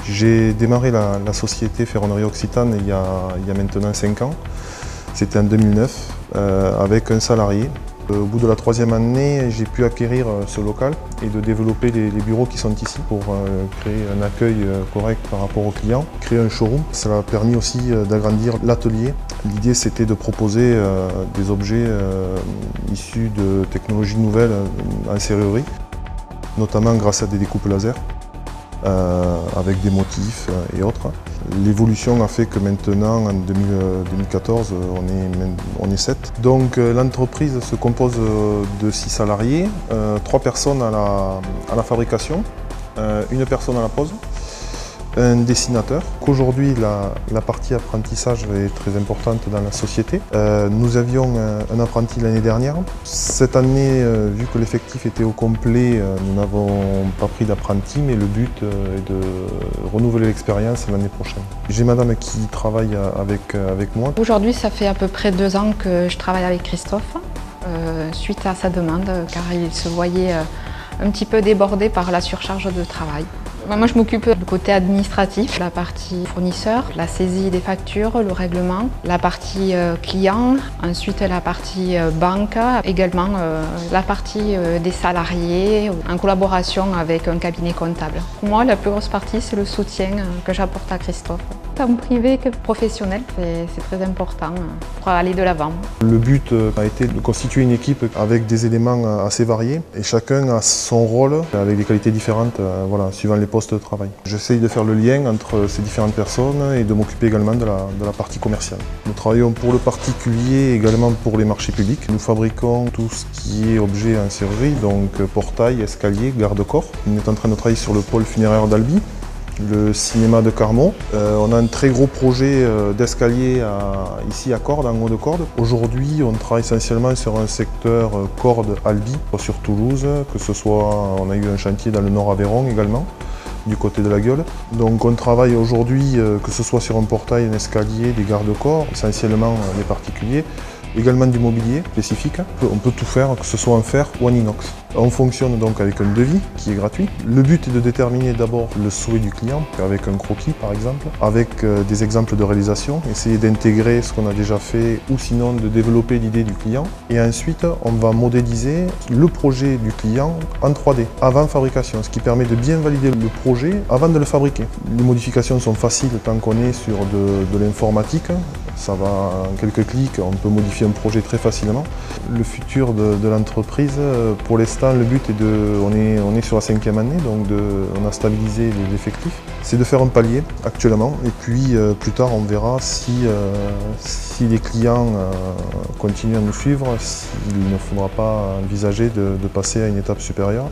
J'ai démarré la société Ferronnerie Occitane il y a maintenant 5 ans. C'était en 2009 avec un salarié. Au bout de la 3e année, j'ai pu acquérir ce local et de développer les bureaux qui sont ici pour créer un accueil correct par rapport aux clients, créer un showroom. Ça a permis aussi d'agrandir l'atelier. L'idée, c'était de proposer des objets issus de technologies nouvelles en serrurerie, notamment grâce à des découpes laser, avec des motifs et autres. L'évolution a fait que maintenant, en 2014, on est 7. Donc l'entreprise se compose de 6 salariés, 3 personnes à la fabrication, 1 personne à la pose, un dessinateur. Qu'aujourd'hui, la partie apprentissage est très importante dans la société. Nous avions un apprenti l'année dernière. Cette année, vu que l'effectif était au complet, nous n'avons pas pris d'apprenti, mais le but est de renouveler l'expérience l'année prochaine. J'ai madame qui travaille avec moi. Aujourd'hui, ça fait à peu près 2 ans que je travaille avec Christophe, suite à sa demande, car il se voyait un petit peu débordé par la surcharge de travail. Moi, je m'occupe du côté administratif, la partie fournisseur, la saisie des factures, le règlement, la partie client, ensuite la partie banque, également la partie des salariés, en collaboration avec un cabinet comptable. Pour moi, la plus grosse partie, c'est le soutien que j'apporte à Christophe. Tant privé que professionnel, c'est très important pour aller de l'avant. Le but a été de constituer une équipe avec des éléments assez variés et chacun a son rôle avec des qualités différentes voilà, suivant les postes de travail. J'essaye de faire le lien entre ces différentes personnes et de m'occuper également de la partie commerciale. Nous travaillons pour le particulier et également pour les marchés publics. Nous fabriquons tout ce qui est objet en serrurerie, donc portail, escalier, garde-corps. On est en train de travailler sur le pôle funéraire d'Albi, le cinéma de Carmont. On a un très gros projet d'escalier ici à Cordes, en haut de Cordes. Aujourd'hui, on travaille essentiellement sur un secteur Cordes-Albi, sur Toulouse, que ce soit, on a eu un chantier dans le Nord Aveyron également, du côté de la Gueule. Donc on travaille aujourd'hui, que ce soit sur un portail, un escalier, des garde-corps, essentiellement les particuliers, également du mobilier spécifique. On peut tout faire, que ce soit en fer ou en inox. On fonctionne donc avec un devis qui est gratuit. Le but est de déterminer d'abord le souhait du client, avec un croquis par exemple, avec des exemples de réalisation, essayer d'intégrer ce qu'on a déjà fait ou sinon de développer l'idée du client. Et ensuite, on va modéliser le projet du client en 3D, avant fabrication, ce qui permet de bien valider le projet avant de le fabriquer. Les modifications sont faciles tant qu'on est sur de l'informatique. Ça va en quelques clics, on peut modifier un projet très facilement. Le futur de l'entreprise, pour l'instant, le but est on est sur la 5e année, donc on a stabilisé les effectifs. C'est de faire un palier actuellement, et puis plus tard on verra si les clients continuent à nous suivre, s'il ne faudra pas envisager de passer à une étape supérieure.